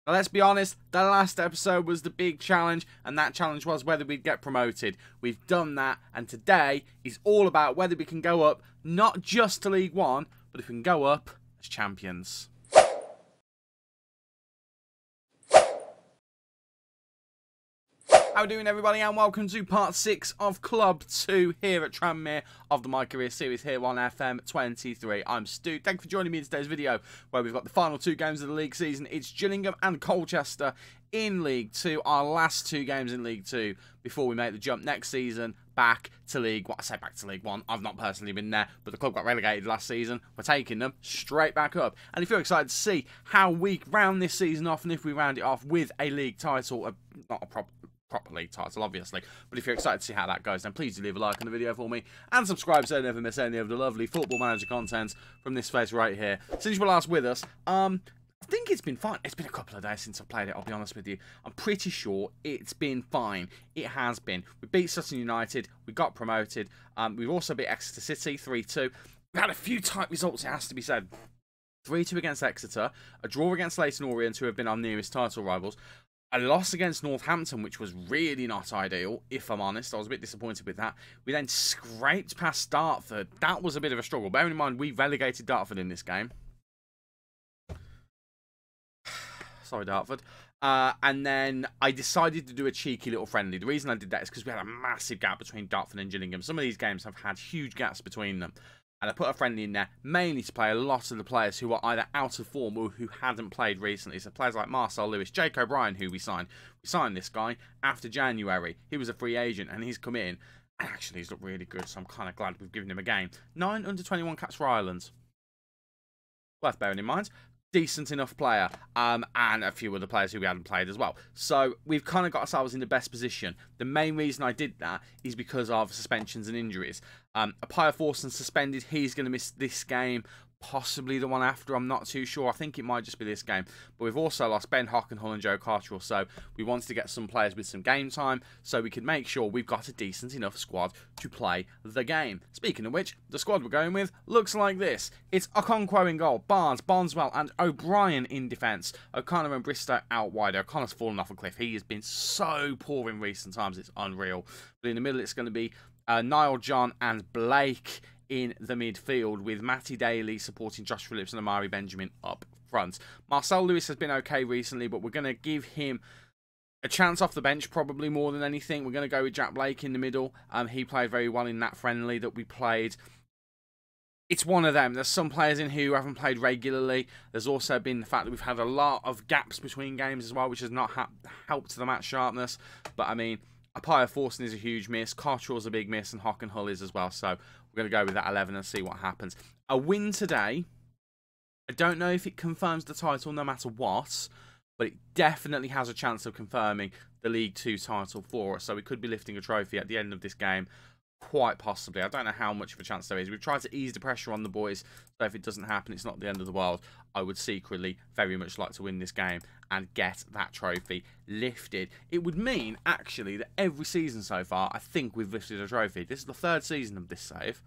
Now, let's be honest, the last episode was the big challenge, and that challenge was whether we'd get promoted. We've done that, and today is all about whether we can go up, not just to League One, but if we can go up as champions. How are we doing, everybody, and welcome to part 6 of Club 2 here at Tranmere of the MyCareer series here on FM23. I'm Stu. Thank you for joining me in today's video where we've got the final 2 games of the league season. It's Gillingham and Colchester in League 2, our last 2 games in League 2 before we make the jump next season back to League 1. I say back to League 1, I've not personally been there, but the club got relegated last season. We're taking them straight back up. And if you're excited to see how we round this season off, and if we round it off with a league title, not a proper league title, obviously, but if you're excited to see how that goes, then please do leave a like on the video for me and subscribe so you never miss any of the lovely Football Manager content from this face right here. Since you were last with us, I think it's been fine. It's been a couple of days since I played it, I'll be honest with you. I'm pretty sure it's been fine. It has been. We beat Sutton United, we got promoted, we've also beat Exeter City 3-2. We had a few tight results, it has to be said. 3-2 against Exeter, a draw against Leyton Orient, who have been our nearest title rivals, a loss against Northampton, which was really not ideal, if I'm honest. I was a bit disappointed with that. We then scraped past Dartford. That was a bit of a struggle. Bearing in mind, we relegated Dartford in this game. Sorry, Dartford. And then I decided to do a cheeky little friendly. The reason I did that is because we had a massive gap between Dartford and Gillingham. Some of these games have had huge gaps between them. And I put a friendly in there, mainly to play a lot of the players who were either out of form or who hadn't played recently. So players like Marcel Lewis, Jake O'Brien, who we signed. We signed this guy after January. He was a free agent, and he's come in. And actually, he's looked really good, so I'm kind of glad we've given him a game. 9 under-21 caps for Ireland. Worth bearing in mind. Decent enough player, and a few other players who we hadn't played as well. So we've kind of got ourselves in the best position. The main reason I did that is because of suspensions and injuries. Apaya Forson suspended. He's going to miss this game, possibly the one after. I'm not too sure. I think it might just be this game. But we've also lost Ben Hockenhull and Joe Cartrell. So we wanted to get some players with some game time so we could make sure we've got a decent enough squad to play the game. Speaking of which, the squad we're going with looks like this. It's Okonkwo in goal, Barnes, Barneswell and O'Brien in defence. O'Connor and Bristow out wide. O'Connor's fallen off a cliff. He has been so poor in recent times. It's unreal. But in the middle, it's going to be Niall John and Blake in the midfield, with Matty Daly supporting Josh Phillips and Amari Benjamin up front. Marcel Lewis has been okay recently, but we're going to give him a chance off the bench probably more than anything. We're going to go with Jack Blake in the middle. He played very well in that friendly that we played. It's one of them. There's some players in here who haven't played regularly. There's also been the fact that we've had a lot of gaps between games as well, which has not helped the match sharpness. But I mean, Apaya Forson is a huge miss, Cartrell's a big miss, and Hockenhull is as well. So we're going to go with that 11 and see what happens. A win today, I don't know if it confirms the title no matter what, but it definitely has a chance of confirming the League 2 title for us. So we could be lifting a trophy at the end of this game, quite possibly. I don't know how much of a chance there is. We've tried to ease the pressure on the boys, so if it doesn't happen, it's not the end of the world. I would secretly very much like to win this game and get that trophy lifted. It would mean, actually, that every season so far, I think we've lifted a trophy. This is the 3rd season of this save.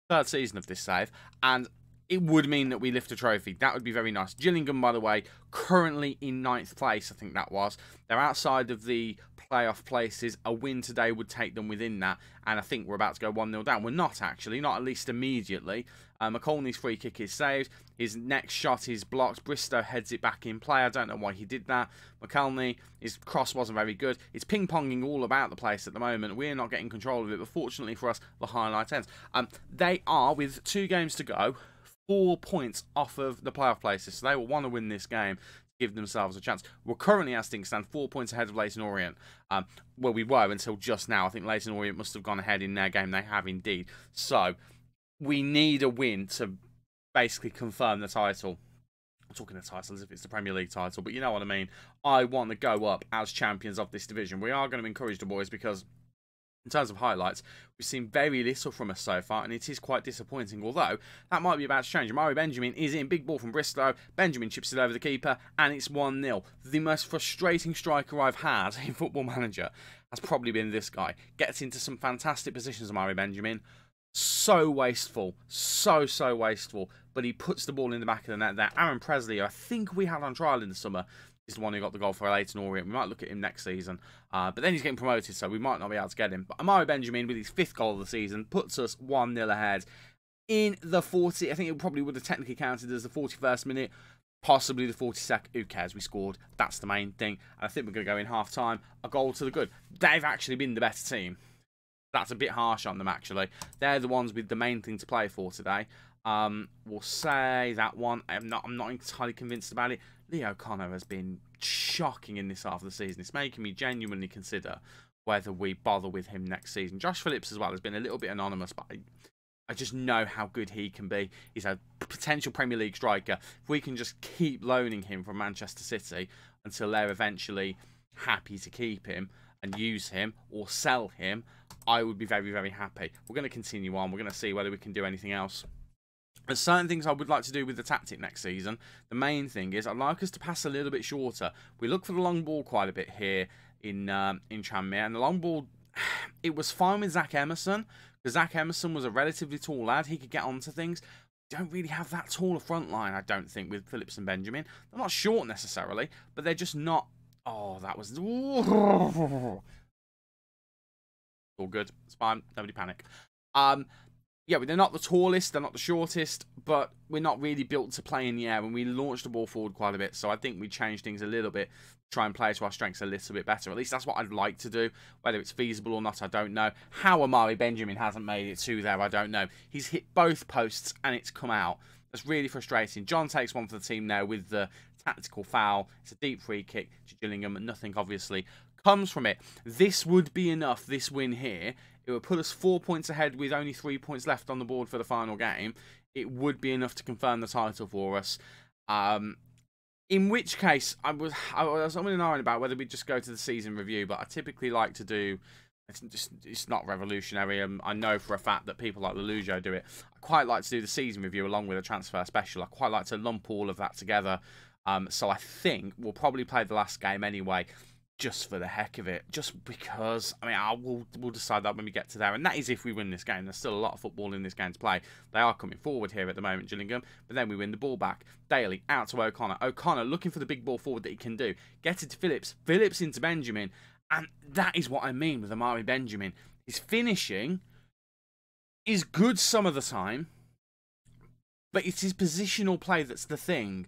3rd season of this save, and it would mean that we lift a trophy. That would be very nice. Gillingham, by the way, currently in 9th place, I think that was. They're outside of the playoff places. A win today would take them within that, and I think we're about to go 1-0 down. We're not, actually, not at least immediately. McColney's free kick is saved. His next shot is blocked. Bristow heads it back in play. I don't know why he did that. McColney, his cross wasn't very good. It's ping-ponging all about the place at the moment. We're not getting control of it, but fortunately for us, the highlight ends. They are, with 2 games to go, 4 points off of the playoff places, so they will want to win this game to give themselves a chance. We're currently, as things stand, 4 points ahead of Leyton Orient. Well, we were until just now. I think Leyton Orient must have gone ahead in their game. They have indeed. So we need a win to basically confirm the title. I'm talking the title as if it's the Premier League title, but you know what I mean. I want to go up as champions of this division. We are going to encourage the boys because, in terms of highlights, we've seen very little from us so far, and it is quite disappointing, although that might be about to change. Amari Benjamin is in, big ball from Bristow. Benjamin chips it over the keeper, and it's 1-0. The most frustrating striker I've had in Football Manager has probably been this guy. Gets into some fantastic positions, Amari Benjamin. So wasteful. So wasteful. but he puts the ball in the back of the net there. Aaron Presley, I think we had on trial in the summer, is the one who got the goal for Leyton Orient. We might look at him next season. But then he's getting promoted, so we might not be able to get him. But Amari Benjamin, with his 5th goal of the season, puts us 1-0 ahead. In the 40, I think it probably would have technically counted as the 41st minute, possibly the 42nd. Who cares? We scored. That's the main thing. And I think we're going to go in half-time. A goal to the good. They've actually been the better team. That's a bit harsh on them, actually. They're the ones with the main thing to play for today. We'll say that one. I'm not entirely convinced about it. Leo Connor has been shocking in this half of the season. It's making me genuinely consider whether we bother with him next season. Josh Phillips as well has been a little bit anonymous, but I just know how good he can be. He's a potential Premier League striker. If we can just keep loaning him from Manchester City until they're eventually happy to keep him and use him or sell him, I would be very, very happy. We're going to continue on. We're going to see whether we can do anything else. There's certain things I would like to do with the tactic next season. The main thing is I'd like us to pass a little bit shorter. We look for the long ball quite a bit here in Tranmere. And the long ball, it was fine with Zach Emerson, because Zach Emerson was a relatively tall lad. He could get onto things. Don't really have that tall a front line, I don't think, with Phillips and Benjamin. They're not short necessarily, but they're just not... Oh, that was... All good. It's fine. Nobody panic. Yeah, they're not the tallest, they're not the shortest, but we're not really built to play in the air, and we launched the ball forward quite a bit, so I think we changed things a little bit, try and play to our strengths a little bit better. At least that's what I'd like to do. Whether it's feasible or not, I don't know. How Amari Benjamin hasn't made it to there, I don't know. He's hit both posts, and it's come out. That's really frustrating. John takes one for the team now with the tactical foul. It's a deep free kick to Gillingham, and nothing, obviously, comes from it. This would be enough, this win here. It would put us 4 points ahead with only 3 points left on the board for the final game. It would be enough to confirm the title for us. In which case, I was only knowing about whether we'd just go to the season review, but I typically like to do... It's not revolutionary. I know for a fact that people like Lelujo do it. I quite like to do the season review along with a transfer special. I quite like to lump all of that together. So I think we'll probably play the last game anyway, just for the heck of it, just because. I mean, we'll decide that when we get to there, and that is if we win this game. There's still a lot of football in this game to play. They are coming forward here at the moment, Gillingham, but then we win the ball back. Daly out to O'Connor. O'Connor looking for the big ball forward that he can do. Get it to Phillips. Phillips into Benjamin, and that is what I mean with Amari Benjamin. His finishing is good some of the time, but it's his positional play that's the thing.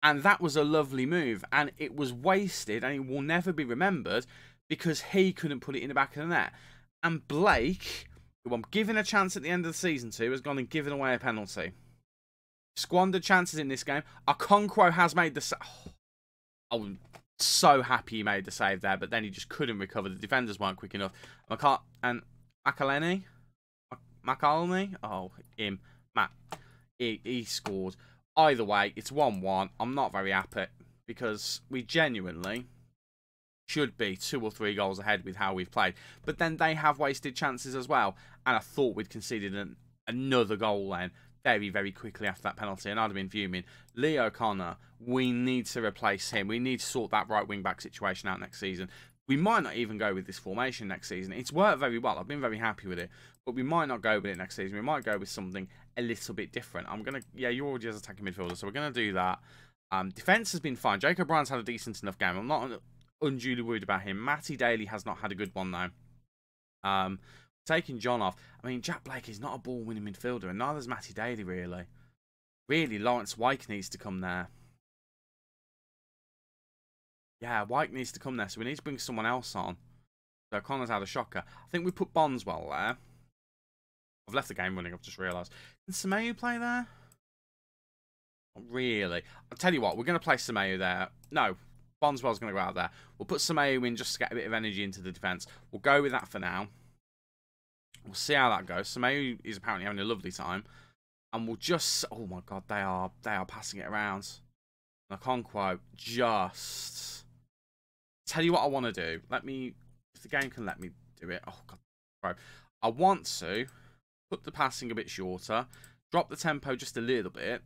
And that was a lovely move, and it was wasted, and it will never be remembered because he couldn't put it in the back of the net. And Blake, who I'm giving a chance at the end of the season to, has gone and given away a penalty. Squandered chances in this game. Okonkwo has made the save. Oh, I'm so happy he made the save there, but then he just couldn't recover. The defenders weren't quick enough. And Makaleni? Oh, him. Matt. He scored. Either way, it's 1-1. I'm not very happy because we genuinely should be 2 or 3 goals ahead with how we've played. But then they have wasted chances as well. And I thought we'd conceded another goal then very, very quickly after that penalty. And I'd have been fuming. Leo Connor, we need to replace him. We need to sort that right wing-back situation out next season. We might not even go with this formation next season. It's worked very well. I've been very happy with it. But we might not go with it next season. We might go with something a little bit different. Yeah, you're already as attacking midfielder, so we're going to do that. Defence has been fine. Jacob Brown's had a decent enough game. I'm not unduly worried about him. Matty Daly has not had a good one, though. Taking John off. I mean, Jack Blake is not a ball-winning midfielder, and neither is Matty Daly, really. Really, Lawrence Wyke needs to come there. Yeah, Wyke needs to come there, so we need to bring someone else on. So Connor's had a shocker. I think we put Bondswell there. I've left the game running, I've just realised. Can Semedo play there? Not really. I'll tell you what, we're going to play Semedo there. No, Bondswell's going to go out there. We'll put Semedo in just to get a bit of energy into the defence. We'll go with that for now. We'll see how that goes. Semedo is apparently having a lovely time. And we'll just... Oh my God, they are passing it around. Okonkwo just... Tell you what I want to do. Let me... If the game can let me do it. Oh, God. Bro. I want to put the passing a bit shorter. Drop the tempo just a little bit.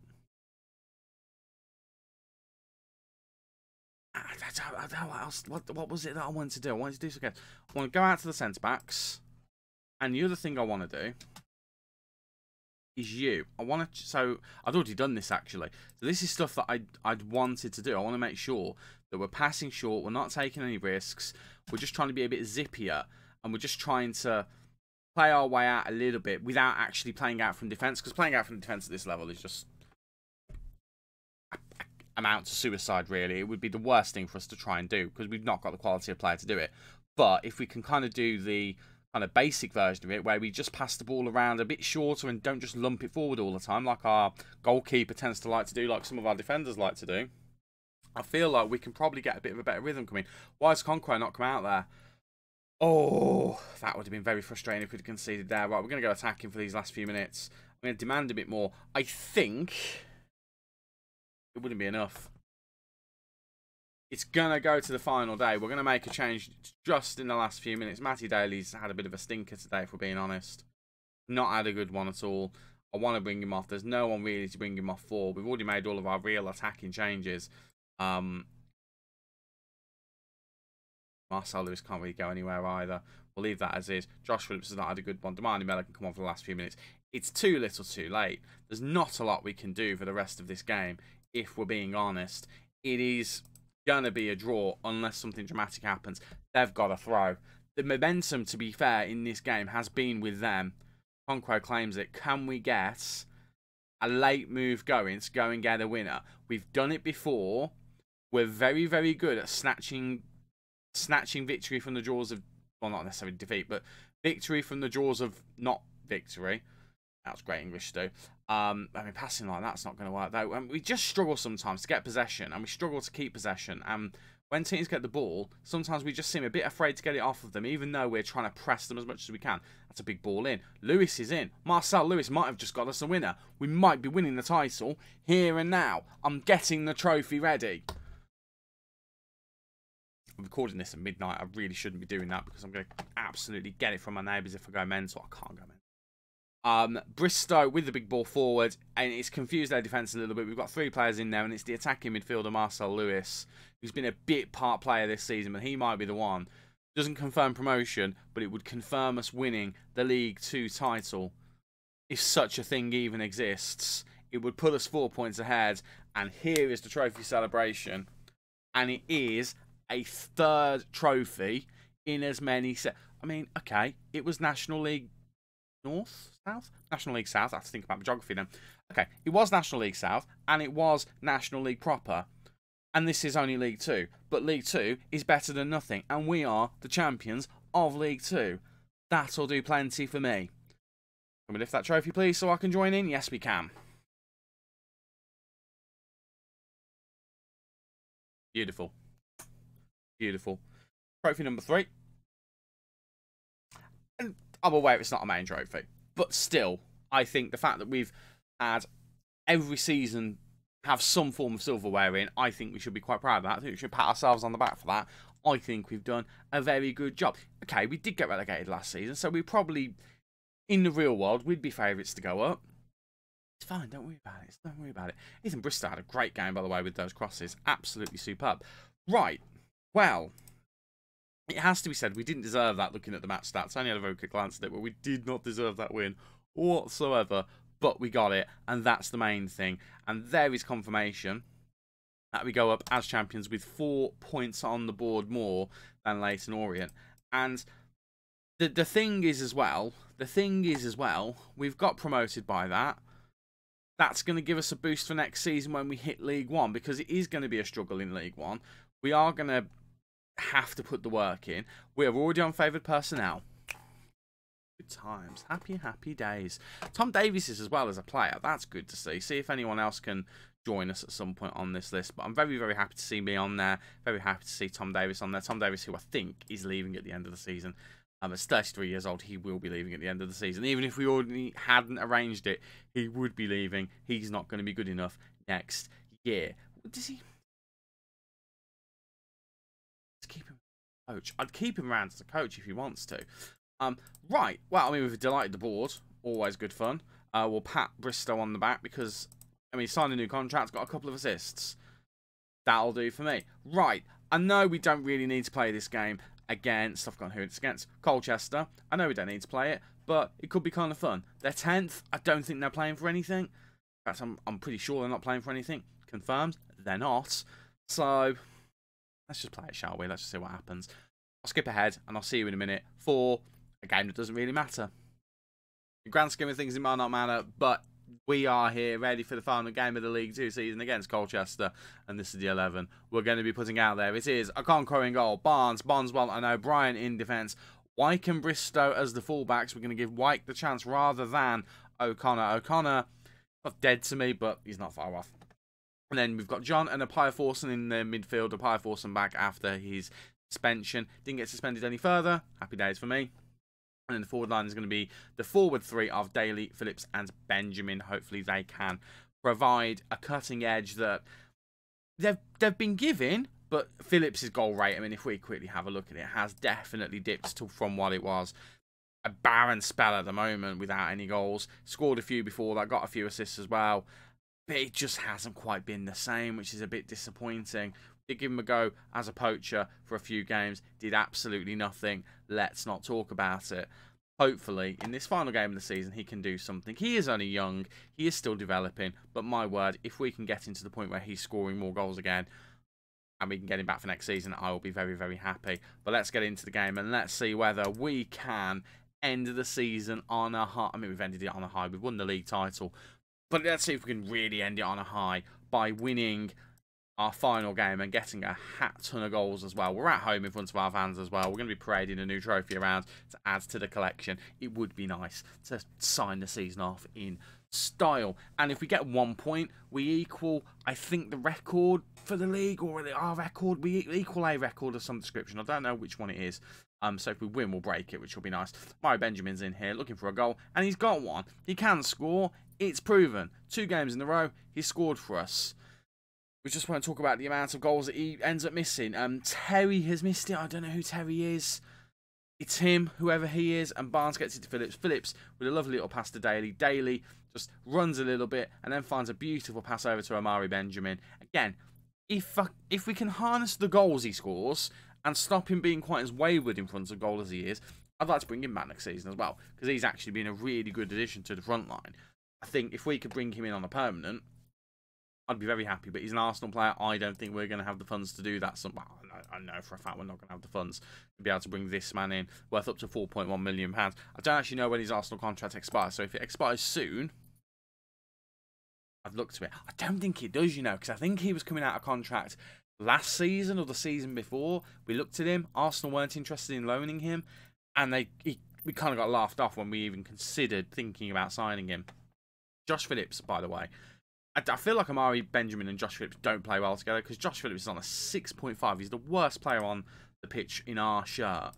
I don't know what else. What was it that I wanted to do? I wanted to do something. I want to go out to the centre-backs. And the other thing I want to do is you. I want to, so I'd already done this actually. So this is stuff that I'd wanted to do. I want to make sure that we're passing short, we're not taking any risks, we're just trying to be a bit zippier, and we're just trying to play our way out a little bit without actually playing out from defence, because playing out from defence at this level is just amount to suicide, really. It would be the worst thing for us to try and do, because we've not got the quality of player to do it. But if we can kind of do the kind of basic version of it, where we just pass the ball around a bit shorter and don't just lump it forward all the time, like our goalkeeper tends to like to do, like some of our defenders like to do, I feel like we can probably get a bit of a better rhythm coming. Why has Conquer not come out there? Oh, that would have been very frustrating if we'd conceded there. Right, we're going to go attacking for these last few minutes. I'm going to demand a bit more. I think it wouldn't be enough. It's going to go to the final day. We're going to make a change just in the last few minutes. Matty Daly's had a bit of a stinker today, if we're being honest. Not had a good one at all. I want to bring him off. There's no one really to bring him off for. We've already made all of our real attacking changes. Marcel Lewis can't really go anywhere either. We'll leave that as is. Josh Phillips has not had a good one. Damani Miller can come on for the last few minutes. It's too little too late. There's not a lot we can do for the rest of this game, if we're being honest. It is going to be a draw unless something dramatic happens. They've got to throw. The momentum, to be fair, in this game has been with them. Conquo claims it. Can we get a late move going to go and get a winner? We've done it before. We're very, very good at snatching victory from the jaws of, well, not necessarily defeat, but victory from the jaws of not victory. That's great English to do. I mean, passing like that's not going to work though. We just struggle sometimes to get possession, and we struggle to keep possession. And when teams get the ball, sometimes we just seem a bit afraid to get it off of them, even though we're trying to press them as much as we can. That's a big ball in. Lewis is in. Marcel Lewis might have just got us a winner. We might be winning the title here and now. I'm getting the trophy ready. I'm recording this at midnight. I really shouldn't be doing that because I'm going to absolutely get it from my neighbours if I go mental. I can't go mental. Bristow with the big ball forward, and it's confused their defence a little bit. We've got 3 players in there, and it's the attacking midfielder Marcel Lewis, who's been a bit part player this season, but he might be the one. Doesn't confirm promotion, but it would confirm us winning the League 2 title. If such a thing even exists, it would put us 4 points ahead, and here is the trophy celebration. And it is a 3rd trophy in as many... I mean, okay, it was National League North? South? National League South. I have to think about my geography then. Okay, it was National League South, and it was National League proper. And this is only League 2. But League 2 is better than nothing, and we are the champions of League 2. That'll do plenty for me. Can we lift that trophy, please, so I can join in? Yes, we can. Beautiful. Beautiful. Trophy number 3. And I'm aware it's not a main trophy. But still, I think the fact that we've had every season have some form of silverware in, I think we should be quite proud of that. I think we should pat ourselves on the back for that. I think we've done a very good job. Okay, we did get relegated last season, so we probably, in the real world, we'd be favourites to go up. It's fine, don't worry about it. Don't worry about it. Ethan Bristow had a great game, by the way, with those crosses. Absolutely superb. Right, well, it has to be said, we didn't deserve that looking at the match stats. I only had a very quick glance at it, but we did not deserve that win whatsoever. But we got it, and that's the main thing. And there is confirmation that we go up as champions with 4 points on the board more than Leyton Orient. And the thing is as well, we've got promoted by that. That's going to give us a boost for next season when we hit League 1, because it is going to be a struggle in League 1. We are going to have to put the work in. We are already on favoured personnel. Good times. Happy, happy days. Tom Davies is as well as a player. That's good to see. See if anyone else can join us at some point on this list. But I'm very, very happy to see me on there. Very happy to see Tom Davies on there. Tom Davies, who I think is leaving at the end of the season. As 33 years old, he will be leaving at the end of the season. Even if we already hadn't arranged it, he would be leaving. He's not going to be good enough next year. Does he? Let's keep him as a coach. I'd keep him around as a coach if he wants to. Right. Well, I mean, we've delighted the board. Always good fun. We'll pat Bristow on the back because, I mean, he signed a new contract, got a couple of assists. That'll do for me. Right. I know we don't really need to play this game against, I've forgotten who it's against, Colchester. I know we don't need to play it, but it could be kind of fun. They're 10th. I don't think they're playing for anything. In fact, I'm pretty sure they're not playing for anything. Confirmed, they're not. So let's just play it, shall we? Let's just see what happens. I'll skip ahead, and I'll see you in a minute for a game that doesn't really matter. In the grand scheme of things, it might not matter, but we are here ready for the final game of the League 2 season against Colchester, and this is the 11 we're going to be putting out there. It is Okonkwo in goal, Barneswell and O'Brien in defence, Wyke and Bristow as the fullbacks. We're going to give Wyke the chance rather than O'Connor. O'Connor, not dead to me, but he's not far off. And then we've got John and Apiaforson in the midfield. Apiaforson back after his suspension. Didn't get suspended any further. Happy days for me. And then the forward line is going to be the forward three of Daly, Phillips and Benjamin. Hopefully they can provide a cutting edge that they've been given. But Phillips' goal rate, I mean, if we quickly have a look at it, has definitely dipped from what it was. A barren spell at the moment without any goals. Scored a few before that, got a few assists as well. But it just hasn't quite been the same, which is a bit disappointing. Did give him a go as a poacher for a few games. Did absolutely nothing. Let's not talk about it. Hopefully, in this final game of the season, he can do something. He is only young. He is still developing. But my word, if we can get into the point where he's scoring more goals again, and we can get him back for next season, I will be very, very happy. But let's get into the game, and let's see whether we can end the season on a high. I mean, we've ended it on a high. We've won the league title. But let's see if we can really end it on a high by winning our final game and getting a hat ton of goals as well. We're at home in front of our fans as well. We're going to be parading a new trophy around to add to the collection. It would be nice to sign the season off in style. And if we get 1 point, we equal, I think, the record for the league, or our record. We equal a record of some description. I don't know which one it is. So if we win, we'll break it, which will be nice. Mario Benjamin's in here looking for a goal, and he's got one. He can score. It's proven. 2 games in a row, he's scored for us. We just want to talk about the amount of goals that he ends up missing. Terry has missed it. I don't know who Terry is. It's him, whoever he is. And Barnes gets it to Phillips. Phillips with a lovely little pass to Daly. Daly just runs a little bit and then finds a beautiful pass over to Amari Benjamin. Again, if we can harness the goals he scores and stop him being quite as wayward in front of goal as he is, I'd like to bring him back next season as well, because he's actually been a really good addition to the front line. I think if we could bring him in on a permanent, I'd be very happy. But he's an Arsenal player. I don't think we're going to have the funds to do that. I know for a fact we're not going to have the funds to be able to bring this man in, worth up to £4.1 million. I don't actually know when his Arsenal contract expires. So if it expires soon, I've looked at it. I don't think it does, you know, because I think he was coming out of contract last season or the season before. We looked at him. Arsenal weren't interested in loaning him, and we kind of got laughed off when we even considered thinking about signing him. Josh Phillips, by the way. I feel like Amari Benjamin and Josh Phillips don't play well together, because Josh Phillips is on a 6.5. He's the worst player on the pitch in our shirt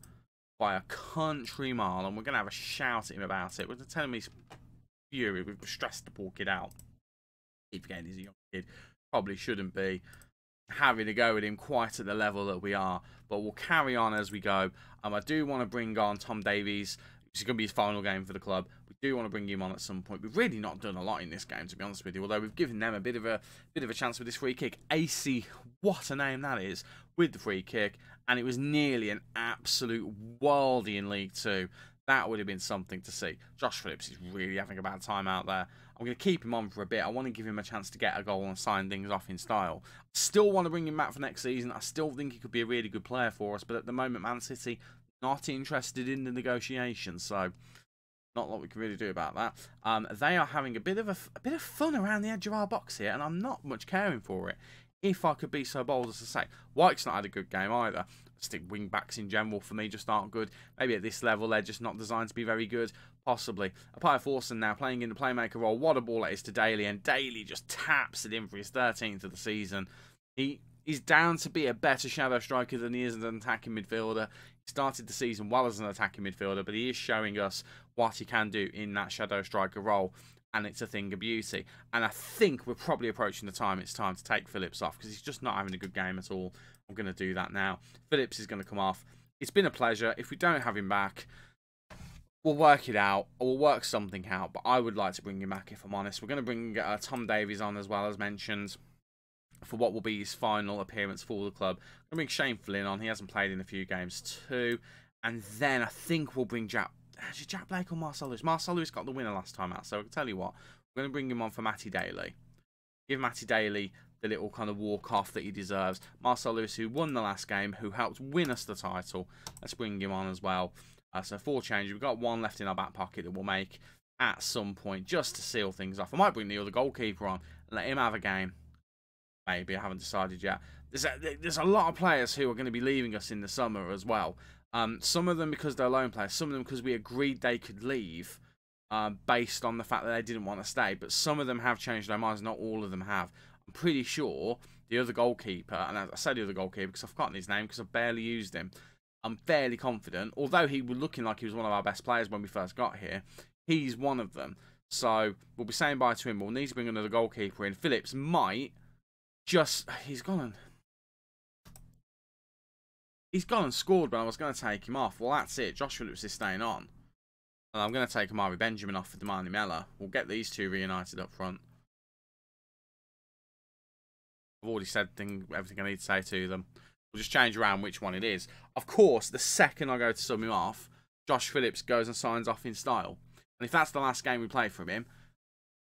by a country mile, and we're going to have a shout at him about it. We're telling me he's fury. We've stressed the poor kid out. Keep forgetting he's a young kid. Probably shouldn't be having a go at him quite at the level that we are, but we'll carry on as we go. I do want to bring on Tom Davies. It's going to be his final game for the club. We do want to bring him on at some point. We've really not done a lot in this game, to be honest with you, although we've given them a bit of a chance with this free kick. AC, what a name that is, with the free kick, and it was nearly an absolute worldie in League 2. That would have been something to see. Josh Phillips is really having a bad time out there. I'm going to keep him on for a bit. I want to give him a chance to get a goal and sign things off in style. I still want to bring him back for next season. I still think he could be a really good player for us, but at the moment, Man City not interested in the negotiations, so not a lot we can really do about that. They are having a bit of fun around the edge of our box here, and I'm not much caring for it, if I could be so bold as to say. Wyke's not had a good game either. I think wing backs in general for me just aren't good. Maybe at this level they're just not designed to be very good. Possibly. Apiaforson now playing in the playmaker role. What a ball that is to Daly, and Daly just taps it in for his 13th of the season. He's down to be a better shadow striker than he is as an attacking midfielder. He started the season well as an attacking midfielder, but he is showing us what he can do in that shadow striker role, and it's a thing of beauty. And I think we're probably approaching the time it's time to take Phillips off, because he's just not having a good game at all. I'm going to do that now. Phillips is going to come off. It's been a pleasure. If we don't have him back, we'll work it out, or we'll work something out, but I would like to bring him back, if I'm honest. We're going to bring Tom Davies on as well, as mentioned, for what will be his final appearance for the club. I'm going to bring Shane Flynn on. He hasn't played in a few games too. And then I think we'll bring Jack Actually, Jack Blake or Marcel Lewis? Marcel Lewis got the winner last time out, so I'll tell you what. We're going to bring him on for Matty Daly. Give Matty Daly the little kind of walk-off that he deserves. Marcel Lewis, who won the last game, who helped win us the title. Let's bring him on as well. So 4 changes. We've got 1 left in our back pocket that we'll make at some point just to seal things off. I might bring the other goalkeeper on and let him have a game. Maybe, I haven't decided yet. There's a lot of players who are going to be leaving us in the summer as well. Some of them because they're loan players, some of them because we agreed they could leave based on the fact that they didn't want to stay. But some of them have changed their minds, not all of them have. I'm pretty sure the other goalkeeper, and I say the other goalkeeper because I've forgotten his name because I've barely used him. I'm fairly confident, although he was looking like he was one of our best players when we first got here, he's one of them. So we'll be saying bye to him. We'll need to bring another goalkeeper in. Phillips might just... He's gone and scored when I was going to take him off. Well, that's it. Josh Phillips is staying on. And I'm going to take Amari Benjamin off for Damani Mella. We'll get these 2 reunited up front. I've already said everything I need to say to them. We'll just change around which one it is. Of course, the second I go to sub him off, Josh Phillips goes and signs off in style. And if that's the last game we play from him,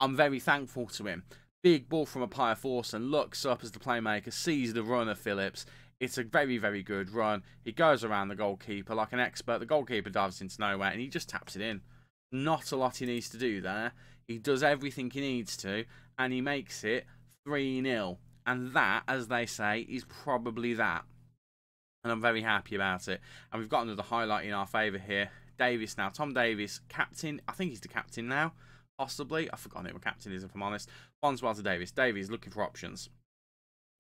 I'm very thankful to him. Big ball from a Apaya Forson, looks up as the playmaker, sees the run of Phillips. It's a very, very good run. He goes around the goalkeeper like an expert. The goalkeeper dives into nowhere and he just taps it in. Not a lot he needs to do there. He does everything he needs to and he makes it 3-0. And that, as they say, is probably that. And I'm very happy about it. And we've got another highlight in our favour here. Davis now. Tom Davis, captain. I think he's the captain now. Possibly. I've forgotten who a captain is, if I'm honest. Bonswell to Davis. Davies looking for options.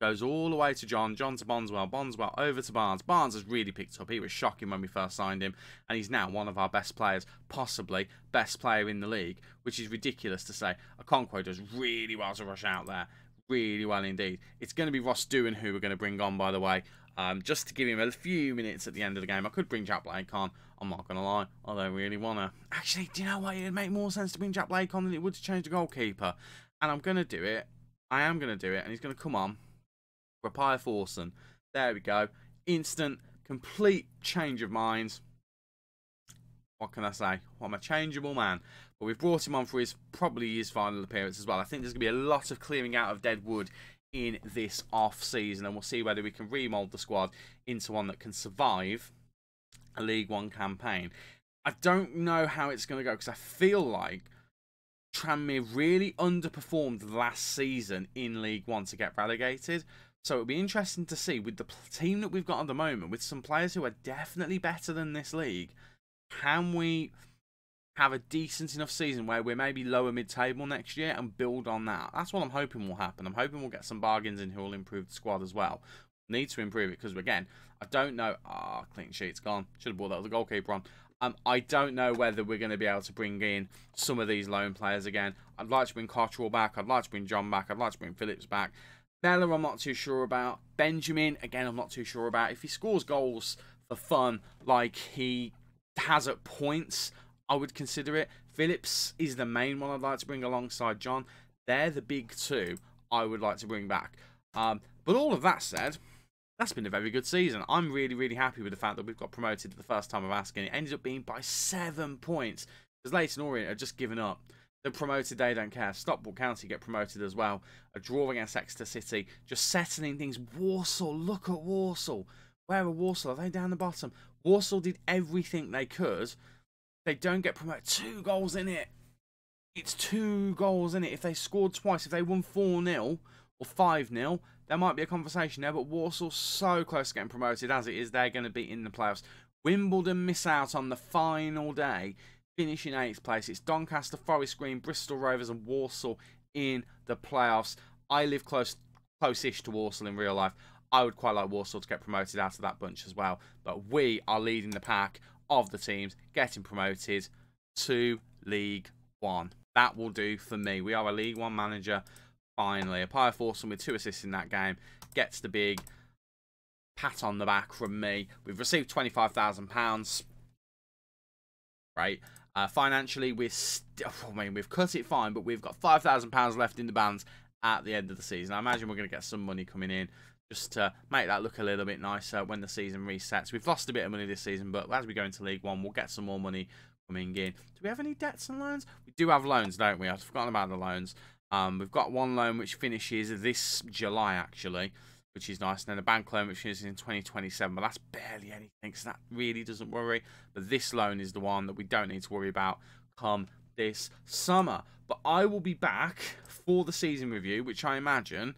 Goes all the way to John. John to Bonswell. Bonswell over to Barnes. Barnes has really picked up. He was shocking when we first signed him. And he's now one of our best players. Possibly best player in the league. Which is ridiculous to say. Okonkwo does really well to rush out there. Really well indeed. It's going to be Ross Doohan who we're going to bring on, by the way. Just to give him a few minutes at the end of the game. I could bring Jack Blake on. I'm not going to lie. I don't really want to. Actually, do you know what? It would make more sense to bring Jack Blake on than it would to change the goalkeeper. And I'm going to do it. I am going to do it. And he's going to come on. Apaya Forson. There we go. Instant, complete change of mind. What can I say? Well, I'm a changeable man. But we've brought him on for probably his final appearance as well. I think there's going to be a lot of clearing out of dead wood in this off-season. And we'll see whether we can remould the squad into one that can survive a League One campaign. I don't know how it's going to go because I feel like Tranmere really underperformed last season in League One to get relegated. So it'll be interesting to see with the team that we've got at the moment, with some players who are definitely better than this league, can we have a decent enough season where we're maybe lower mid-table next year and build on that? That's what I'm hoping will happen. I'm hoping we'll get some bargains in who will improve the squad as well. Need to improve it because, again, I don't know. Clean sheet's gone. Should have brought that other goalkeeper on. I don't know whether we're going to be able to bring in some of these loan players again. I'd like to bring Cottrell back. I'd like to bring John back. I'd like to bring Phillips back. Mella, I'm not too sure about. Benjamin, again, I'm not too sure about. If he scores goals for fun like he has at points, I would consider it. Phillips is the main one I'd like to bring alongside John. They're the big 2 I would like to bring back. But all of that said, that's been a very good season. I'm really, really happy with the fact that we've got promoted for the first time of asking. It ended up being by 7 points. Because Leyton Orient had just given up. They're promoted, they don't care. Stockport County get promoted as well. A draw against Exeter City. Just settling things. Walsall, look at Walsall. Where are Walsall? Are they down the bottom? Walsall did everything they could. They don't get promoted. 2 goals in it. It's 2 goals in it. If they scored twice, if they won 4-0 or 5-0, there might be a conversation there. But Walsall's so close to getting promoted as it is. They're going to be in the playoffs. Wimbledon miss out on the final day, finishing 8th place. It's Doncaster, Forest Green, Bristol Rovers and Walsall in the playoffs. I live close-ish to Walsall in real life. I would quite like Walsall to get promoted out of that bunch as well. But we are leading the pack of the teams getting promoted to League One. That will do for me. We are a League One manager, finally. Apaya Forson with 2 assists in that game gets the big pat on the back from me. We've received £25,000. Right. Financially, we've cut it fine, but we've got £5,000 left in the bands at the end of the season. I imagine we're going to get some money coming in just to make that look a little bit nicer when the season resets. We've lost a bit of money this season, but as we go into League One, we'll get some more money coming in. Do we have any debts and loans? We do have loans, don't we? I've forgotten about the loans. We've got one loan which finishes this July, actually, which is nice. And then a bank loan which finishes in 2027, but that's barely anything, so that really doesn't worry. But this loan is the one that we don't need to worry about come this summer. But I will be back for the season review, which I imagine,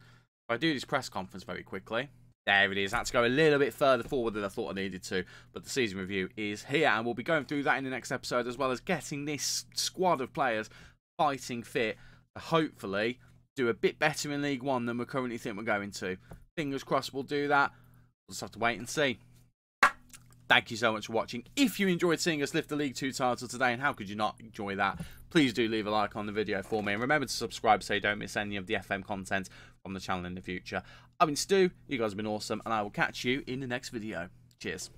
if I do this press conference very quickly, there it is. That's go a little bit further forward than I thought I needed to. But the season review is here, and we'll be going through that in the next episode, as well as getting this squad of players fighting fit to hopefully do a bit better in League One than we currently think we're going to. Fingers crossed we'll do that. We'll just have to wait and see. Thank you so much for watching. If you enjoyed seeing us lift the League 2 title today, and how could you not enjoy that, please do leave a like on the video for me. And remember to subscribe so you don't miss any of the FM content from the channel in the future. I've been Stu, you guys have been awesome, and I will catch you in the next video. Cheers.